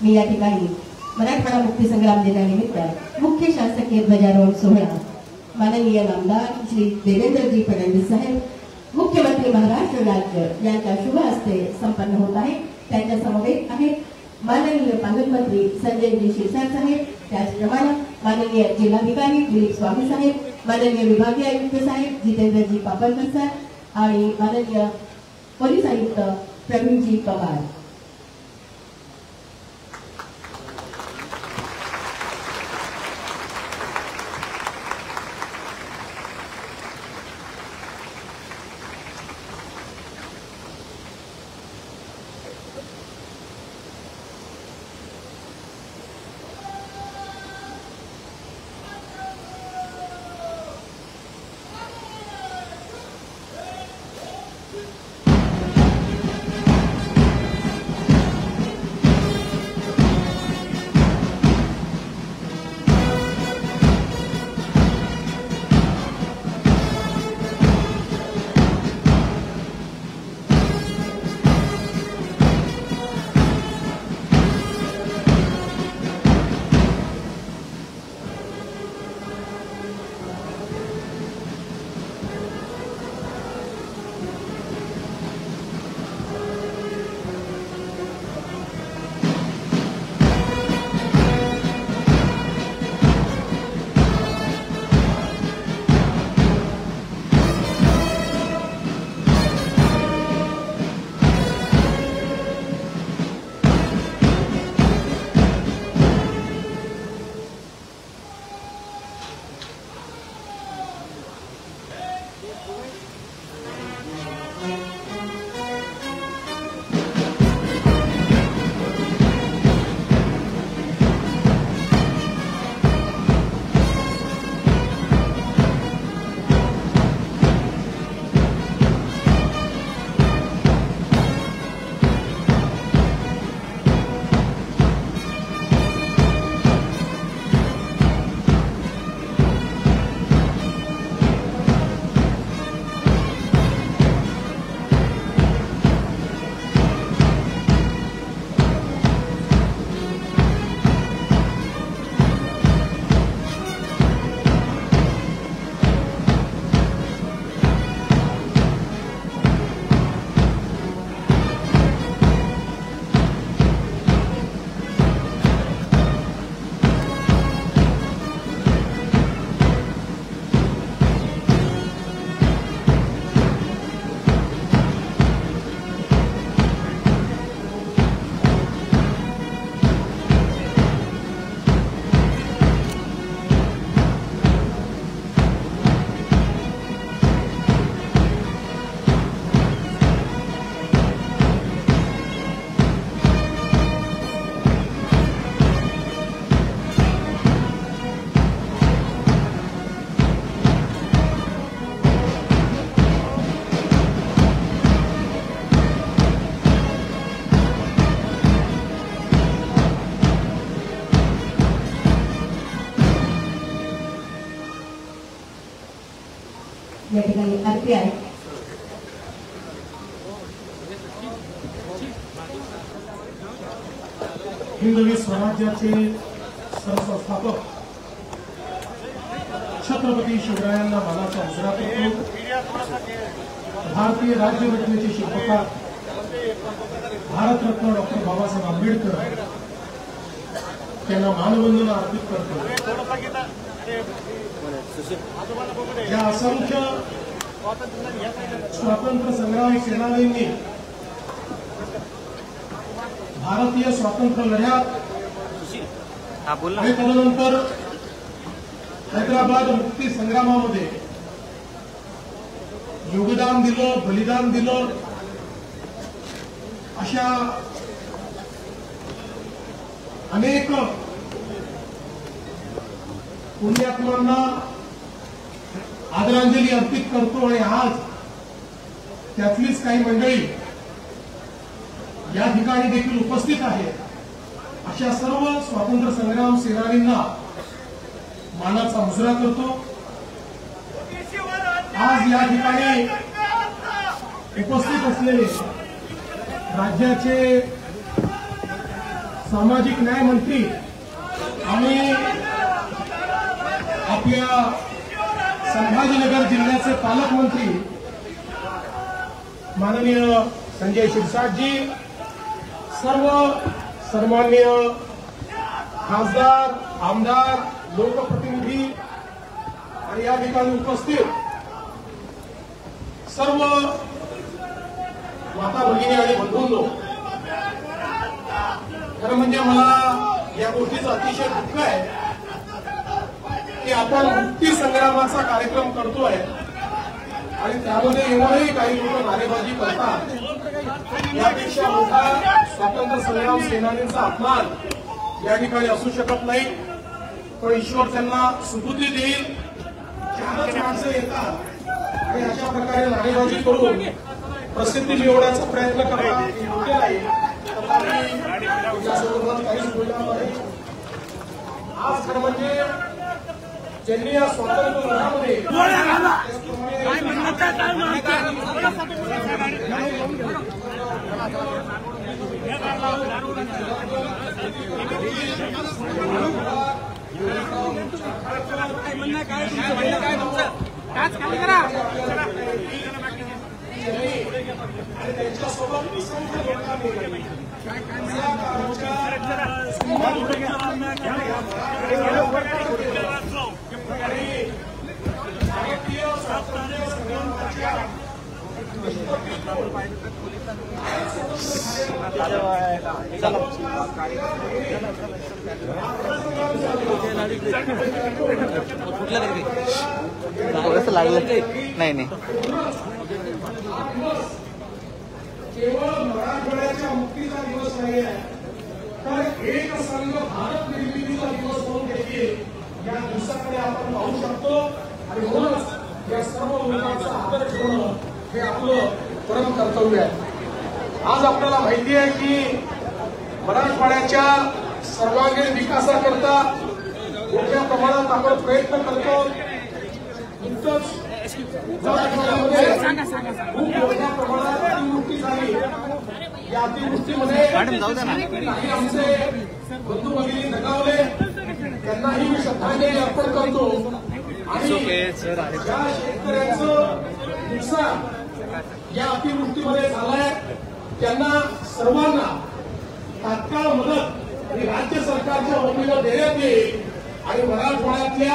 मी या ठिकाणी मराठवाडा मुक्ती संग्राम दिनानिमित्त मुख्य शासकीय ध्वजारोहण सोहळा माननीय नामदार श्री देवेंद्रजी फडणवीस साहेब मुख्यमंत्री महाराष्ट्र राज्य यांच्या शुभ हस्ते संपन्न होत आहे। त्यांच्या समवेत आहे माननीय पालकमंत्री संजयजी शिरसाट साहेब, त्याचप्रमाणे माननीय जिल्हाधिकारी दिलीप स्वामी साहेब, माननीय विभागीय आयुक्त साहेब जितेंद्रजी पापलकर सर आणि माननीय पोलीस आयुक्त प्रवीणजी पवार। या ठिकाणी आरती आहे। हिंदवी स्वराज्याचे सरसंस्थापक छत्रपती शिवरायांना मानाचा मुजरा करतो। भारतीय राज्यघटनेचे शिल्पकार भारतरत्न डॉक्टर बाबासाहेब आंबेडकर त्यांना मानवंदना अर्पित करतो। या असंख्य स्वातंत्र्य संग्राम सेनानींनी भारतीय स्वातंत्र्य लढ्यात आणि तदनंतर हैदराबाद मुक्ती संग्रामामध्ये योगदान दिलं, बलिदान दिलं। अशा अनेक पुण्यात्मांना आदरांजली अर्पित करतो आणि आज त्यातलीच काही मंडळी या ठिकाणी देखील उपस्थित आहेत। अशा सर्व स्वातंत्र्य संग्राम सेनानींना मानाचा मुजरा करतो। आज या ठिकाणी उपस्थित असलेले राज्याचे सामाजिक न्याय मंत्री आणि आपल्या संभाजीनगर जिल्ह्याचे पालकमंत्री माननीय संजय शिरसाटजी, सर्व सन्माननीय खासदार, आमदार, लोकप्रतिनिधी आणि या ठिकाणी उपस्थित सर्व माता भगिनी आणि बंधूंनो, खरं म्हणजे मला या गोष्टीचं अतिशय दुःख आहे की आपण मुक्ती संग्रामाचा कार्यक्रम करतोय आणि त्यामध्ये एवढंही काही लोक नारेबाजी करतात. यापेक्षा मोठा स्वातंत्र्य संग्राम सेनानींचा अपमान या ठिकाणी असू शकत नाही. पण ईश्वर त्यांना सुबुद्धी देईल. चारच माणसं येतात आणि अशा प्रकारे नारेबाजी करून प्रसिद्धी मिळवण्याचा प्रयत्न करतात. योग्य नाही. तथापि त्यासोबत काहीच बोलणार नाही. आज खरं म्हणजे ज्यांनी या स्वातंत्र्य लढ्यामध्ये त्यांच्यासोबत असंख्य लोकांनी भारतीय स्वातंत्र्य संग्रामाच्या थोडंसं लागलं नाही केवळ मराठवाड्याच्या मुक्तीचा दिवस नाही आहे, तर एक संघ भारत निर्मितीचा दिवस म्हणून देखील या दिवसाकडे आपण पाहू शकतो. आणि म्हणूनच या सर्व लोकांचा आदर ठेवणं हे आपलं परम कर्तव्य आहे. आज आपल्याला माहिती आहे की मराठवाड्याच्या सर्वांगीण विकासाकरता मोठ्या प्रमाणात आपण प्रयत्न करतो. नुकतंच मराठवाड्यामध्ये खूप मोठ्या प्रमाणात अतिवृष्टी झाली. या अतिवृष्टीमध्ये काही आमचे बंधू भगिनी दगावले, त्यांनाही मी श्रद्धांजली अर्पण करतो. आणि ज्या शेतकऱ्यांचं नुकसान या अतिवृष्टीमध्ये झालंय त्यांना सर्वांना तात्काळ मदत आणि राज्य सरकारच्या वतीनं देण्यात येईल. आणि मराठवाड्यातल्या